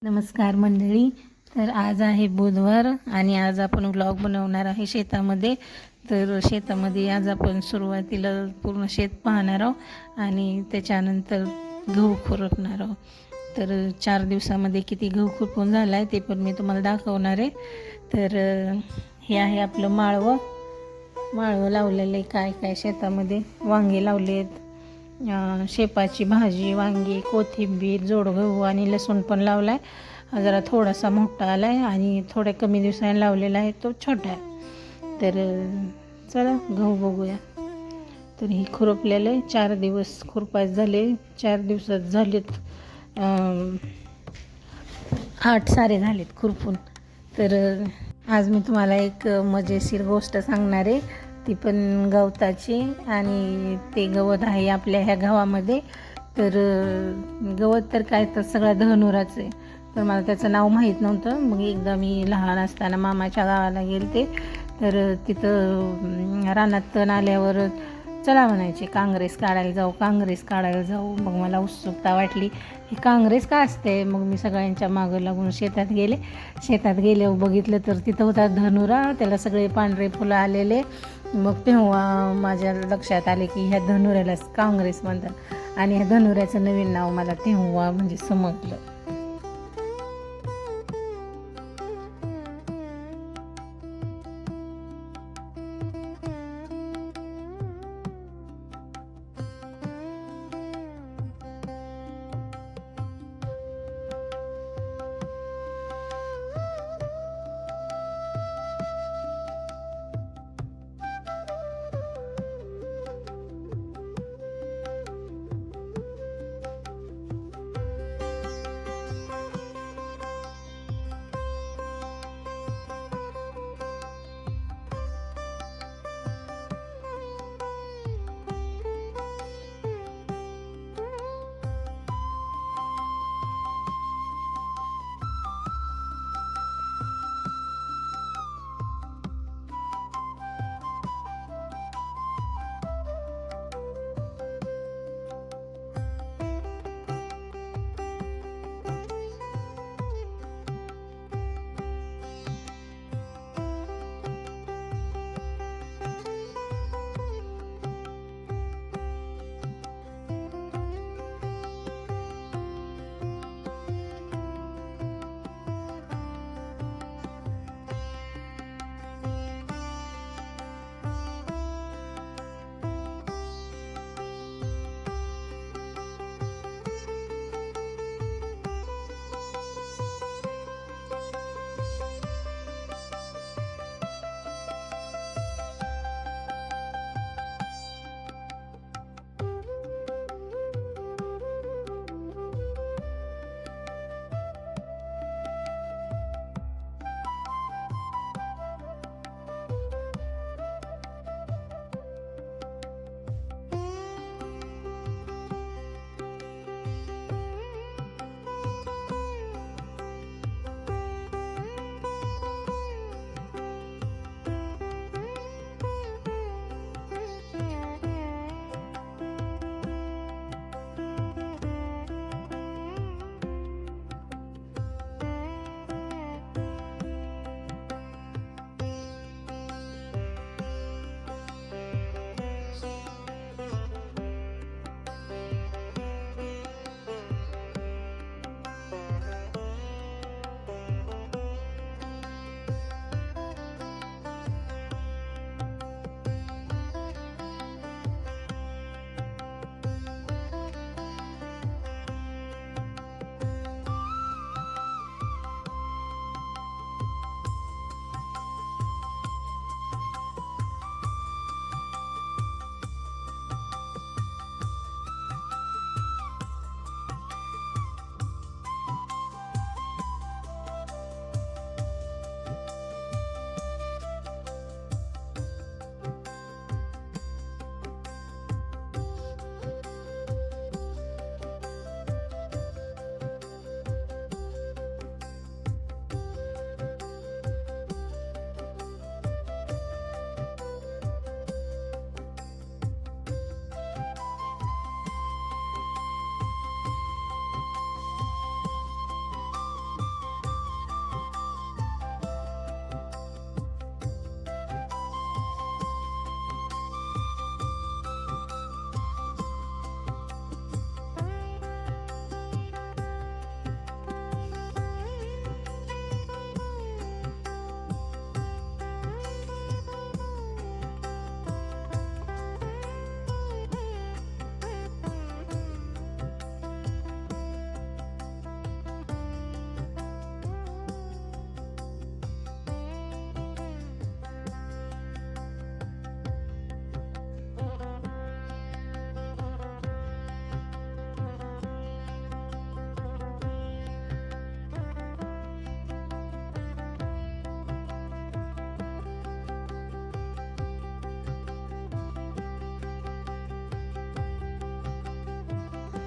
नमस्कार मंडळी. तर आज आहे बुधवार आणि आज आपण व्लॉग बनवणार आहे शेतामध्ये. तर शेतामध्ये आज आपण सुरुवातीला पूर्ण शेत पाहणार आहोत आणि त्याच्यानंतर गहू खुरपणार आहोत. तर 4 दिवसामध्ये किती गहू खुरपून झाला आहे ते पण मी तुम्हाला दाखवणार आहे. तर हे आहे आपलं माळवं लावलेलं आहे. काय शेतामध्ये वांगे लावलेत, शेपाची भाजी, वांगी, कोथिंबीर, जोड गहू आणि लसूण पण लावला आहे. जरा थोडासा मोठा आला आहे आणि थोड्या कमी दिवसांनी लावलेला आहे तो छोटा आहे. तर चला गहू बघूया. तर ही खुरपलेलं आहे. 4 दिवस खुरपायचे झाले. 4 दिवसात झालेत 8 सारे झालेत खुरपून. तर आज मी तुम्हाला एक मजेशीर गोष्ट सांगणार आहे, ती पण गवताची. आणि ते गवत आहे आपल्या ह्या गावामध्ये. तर गवत तर काय तर सगळं धनुराचं आहे. तर मला त्याचं नाव माहीत नव्हतं. मग एकदा मी लहान असताना मामाच्या गावाला गेले तर तिथं रानात तण आल्यावर चला म्हणायचे काँग्रेस काढायला जाऊ. मग मला उत्सुकता वाटली ही काँग्रेस का असते. मग मी सगळ्यांच्या मागं लागून शेतात गेल्यावर बघितलं तर तिथं होता धनुरा, त्याला सगळे पांढरे फुलं आलेले. मग तेव्हा माझ्या लक्षात आले की ह्या धनुऱ्यालाच काँग्रेस म्हणतात आणि ह्या धनुऱ्याचं नवीन नाव मला तेव्हा म्हणजे समजलं.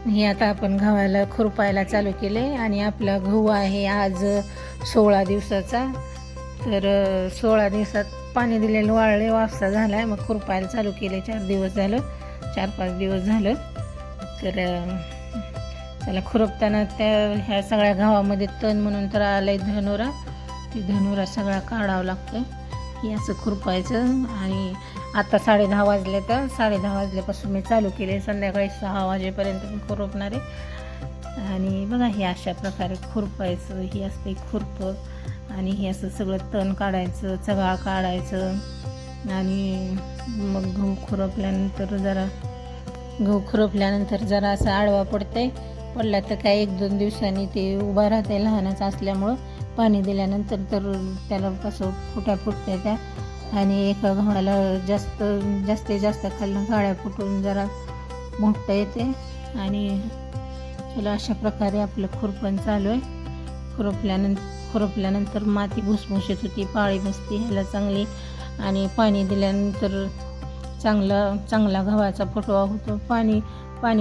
हे आता आपण गव्हाला खुरपायला चालू केले आणि आपला गहू आहे आज 16 दिवसाचा. तर 16 दिवसात पाणी दिलेलं वाळले वाफसा झाला आहे. मग खुरपायला चालू केले 4 दिवस झालं, 4-5 दिवस झालं. तर त्याला खुरपताना ह्या सगळ्या गव्हामध्ये तण म्हणून तर आलं धनुरा. ती धनुरा सगळा काढावं लागतं. हे असं खुरपायचं. आणि आता 10:30 वाजले, तर 10:30 वाजल्यापासून मी चालू केले. संध्याकाळी 6 वाजेपर्यंत मी खुरपणार आहे. आणि बघा हे अशा प्रकारे खुरपायचं. ही असते खुरप. आणि हे असं सगळं तण काढायचं, चगाळ काढायचं. आणि मग गहू खुरपल्यानंतर जरा असं आडवा पडला तर काय 1-2 दिवसांनी ते उभा राहते. लहानच असल्यामुळं पाणी दिल्यानंतर तर त्याला कसं फुट्या फुटते त्या. आणि एका गव्हाला जास्तीत जास्त खाल्लं गाड्या फुटून जरा मोठं येते. आणि त्याला अशा प्रकारे आपलं खुरपण चालू आहे. खुरपल्यानंतर माती भुसभुशीत होती, पाळी बसती ह्याला चांगली. आणि पाणी दिल्यानंतर चांगला गव्हाचा फुटवा होतो. पाणी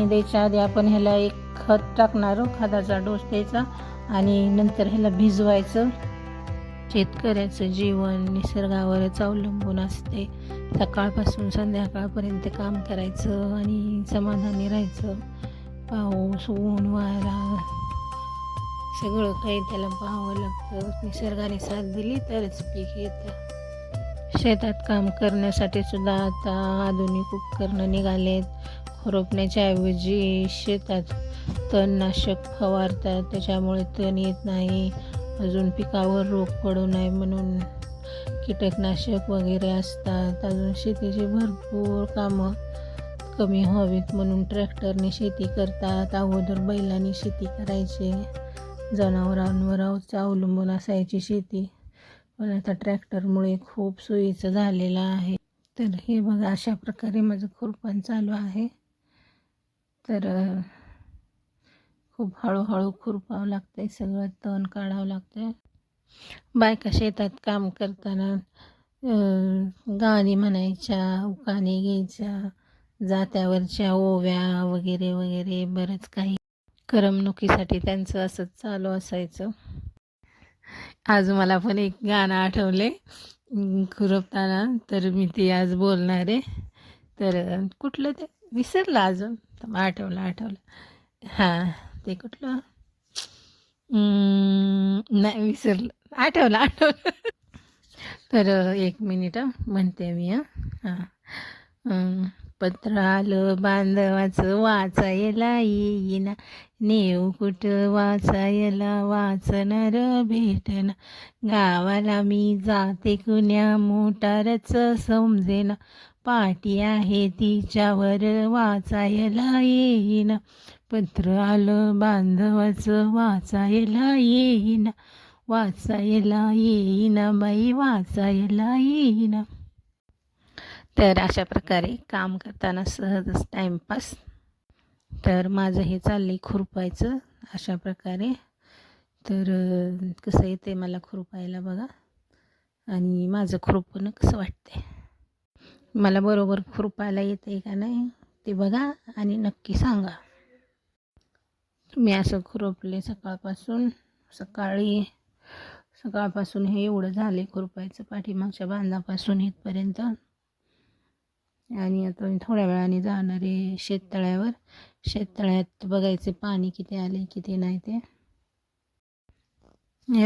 द्यायच्या आधी आपण ह्याला एक खत टाकणार, खताचा डोस द्यायचा. आणि नंतर ह्याला भिजवायचं. शेतकऱ्याचं जीवन निसर्गावरच अवलंबून असते. सकाळपासून संध्याकाळपर्यंत काम करायचं आणि समाधानी राहायचं. पाऊस, ऊन, वारा सगळं काही त्याला पाहावं लागतं. निसर्गाने साथ दिली तरच पीक येतं. शेतात काम करण्यासाठी सुद्धा आता आधुनिक उपकरणं निघालेत. खुरपण्याच्या ऐवजी शेतात तणनाशक फवारतात, त्याच्यामुळे तण येत नाही. अजून पिकावर रोग पडू नये म्हणून कीटकनाशक वगैरे असतात. अजून शेतीची भरपूर कामं कमी व्हावीत म्हणून ट्रॅक्टरने शेती करतात. अगोदर बैलांनी शेती करायची, जनावरांवर अवलंबून असायची शेती. पण आता ट्रॅक्टरमुळे खूप सोयीचं झालेलं आहे. तर हे बघा अशा प्रकारे माझं खुरपण चालू आहे. तर खूप हळूहळू खुरपावं लागतंय, सगळं तण काढावं लागतंय. बायका शेतात काम करताना गाणी म्हणायच्या, उकाणे घ्यायच्या, जात्यावरच्या ओव्या वगैरे वगैरे बरंच काही करमणुकीसाठी त्यांचं असंच चालू असायचं. आज मला पण एक गाणं आठवले खुरपताना, तर मी ते आज बोलणार आहे. तर कुठलं ते विसरलं अजून, तर आठवलं. हां, ते कुठलं नाही विसरलं. आठवलं. तर 1 मिनिट म्हणते मी. पत्र आलं बांधवाचं वाचायला येईना, नेऊ कुठं वाचायला वाचणार भेटना. गावाला मी जाते कुण्या मोटारच समजेना, पाटी आहे तिच्यावर वाचायला येईना. पत्र आलं बांधवाचं वाचायला येईना, वाचायला येईना बाई, वाचायला येईना. तर अशा प्रकारे काम करताना सहजच टाईमपास. तर माझं हे चाललंय खुरपायचं अशा प्रकारे. तर कसं येते मला खुरपायला बघा. आणि माझं खुरपणं कसं वाटतंय, मला बरोबर खुरपायला येते का नाही ते बघा आणि नक्की सांगा. मी असं खुरपले सकाळपासून हे एवढं झाले खुरपायचं, पाठीमागच्या बांधापासून इथपर्यंत. आणि आता मी थोड्या वेळाने जाणार आहे शेततळ्यात बघायचे पाणी किती आले किती नाही ते.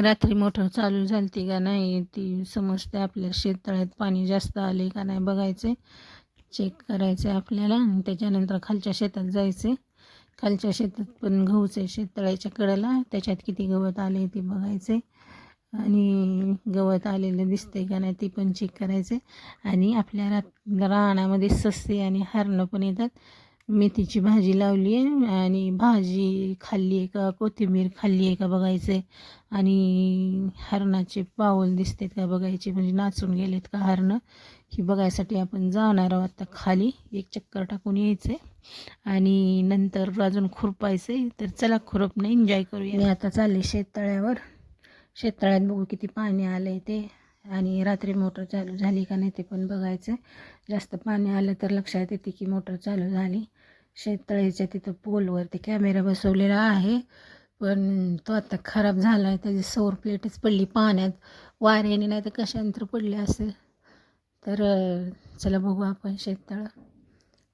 रात्री मोटर चालू झाली का नाही ती समजते आपल्या. शेततळ्यात पाणी जास्त आले का नाही बघायचे, चेक करायचे आपल्याला. आणि त्याच्यानंतर खालच्या शेतात जायचे. खालच्या शेतात पण गहूचे शेततळ्याच्या कडेला, त्याच्यात किती गवत आले ते बघायचे. आणि गवत आलेलं दिसते का नाही ती पण चेक करायचे. आणि आपल्या रानामध्ये ससे आणि हरणं पण येतात. मेथीची भाजी लावली आहे आणि भाजी खाल्ली आहे का, कोथिंबीर खाल्ली आहे का बघायचे. आणि हरणाचे पाऊल दिसतात का बघायचे, म्हणजे नाचून गेलेत का हरणं, ही बघायसाठी आपण जाणार आहोत. आता खाली एक चक्कर टाकून यायचे आणि नंतर अजून खुरपायचे. तर चला खुरपणं एन्जॉय करूया. मी आता चालले शेततळ्यात बघू किती पाणी आलं आहे ते. आणि रात्री मोटर चालू झाली का नाही ते पण बघायचं. जास्त पाणी आलं तर लक्षात येते की मोटर चालू झाली. शेततळ्याच्या तिथं पोलवरती कॅमेरा बसवलेला आहे, पण तो आता खराब झाला आहे. त्याची सौर प्लेटच पडली पाण्यात, वाऱ्याने नाही तर कशानंतर पडले असेल. तर चला बघू आपण शेततळं.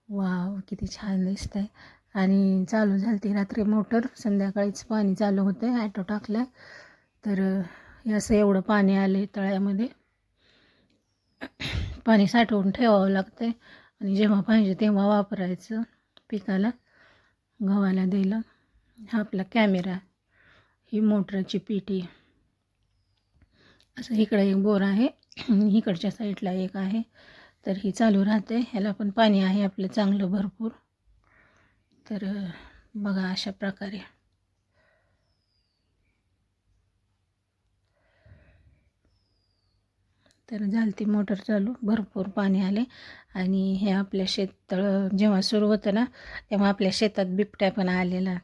वाव, किती छान दिसतं आहे. आणि चालू झाली ती रात्री मोटर, संध्याकाळीच पाणी चालू होतं, ॲटो टाकला तर हे असं एवढं पाणी आले तळ्यामध्ये. पाणी साठवून ठेवावं लागतं आणि जेव्हा पाहिजे तेव्हा वापरायचं पिकाला, गव्हाला द्यायला. हा आपला कॅमेरा, ही मोटरची पेटी. असं इकडं एक बोर आहे, इकडच्या साईडला एक आहे, तर ही चालू राहते. ह्याला पण पाणी आहे आपलं चांगलं भरपूर. तर बघा अशा प्रकारे. तर झाली ती मोटर चालू, भरपूर पाणी आले. आणि हे आपल्या शेततळं जेव्हा सुरू होतं ना, तेव्हा आपल्या शेतात बिबट्या पण आलेला.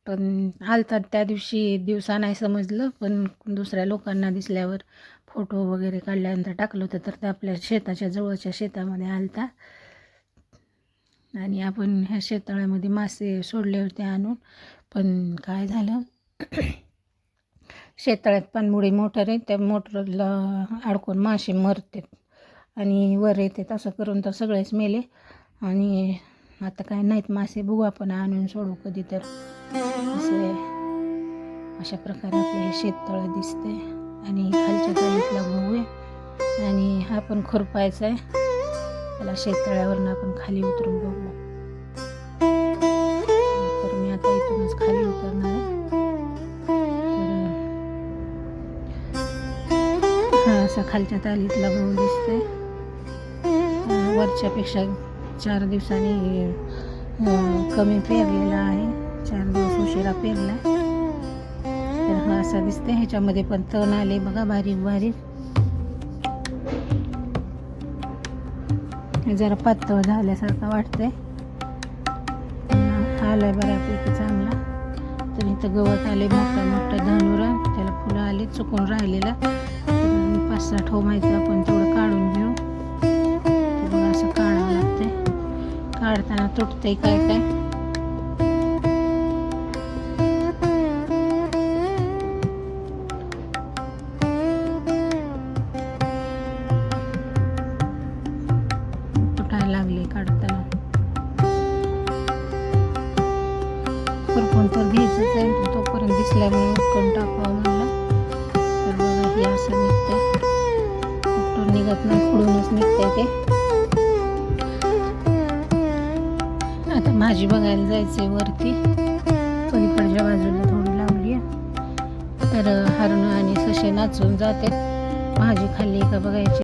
पण आलतात त्या दिवशी दिवसा नाही समजलं, पण दुसऱ्या लोकांना दिसल्यावर फोटो वगैरे काढल्यानंतर टाकलं होतं, तर ते आपल्या शेताच्या जवळच्या शेतामध्ये आलता. आणि आपण ह्या शेततळ्यामध्ये मासे सोडले होते आणून, पण काय झालं, शेततळ्यात पाणबुडी मोटर आहे, त्या मोटरला अडकून मासे मरतात आणि वर येते. तसं करून तर सगळेच मेले. आणि आता काय नाहीत मासे, बघू आपण आणून सोडू कधी तर. असे अशा प्रकारे आपलं हे शेततळं दिसते. आणि खालच्या तळीतला बघूया. आणि हा पण खुरपायचा आहे, त्याला शेततळ्यावरून आपण खाली उतरून बघू. तर मी आता इथूनच खाली उतरणार आहे. असा खालच्या तालीतला गहू दिसतोय. वरच्यापेक्षा 4 दिवसांनी कमी पेरलेला आहे, 4 दिवस उशिरा पेरला. तर हा असा दिसतंय. ह्याच्यामध्ये पण तण आले बघा, बारीक बारीक. हे जरा पातळ झाल्यासारखं वाटतंय, आलाय बऱ्यापैकी चांगला. तर इथं गवत आले मोठा मोठा धानुरा, त्याला फुलं आले, चुकून राहिलेला. 5-6 ठो माहिती, आपण तेवढं काढून घेऊ. तर असं काढावं लागतंय, काढताना तुटतंय काय काय. तुटायला लागले काढताना. खुरपून तर घ्यायचंच आहे, तोपर्यंत दिसल्यामुळे उठून टाकावं म्हणलं. तर बघा हे असं निघतंय, उठून निघत नाही, खुडूनच निघतंय ते. आता भाजी बघायला जायचंय वरती, पलीकडच्या बाजूला थोडी लावली आहे. तर हरणं आणि ससे नाचून जाते, भाजी खाल्ली का बघायची.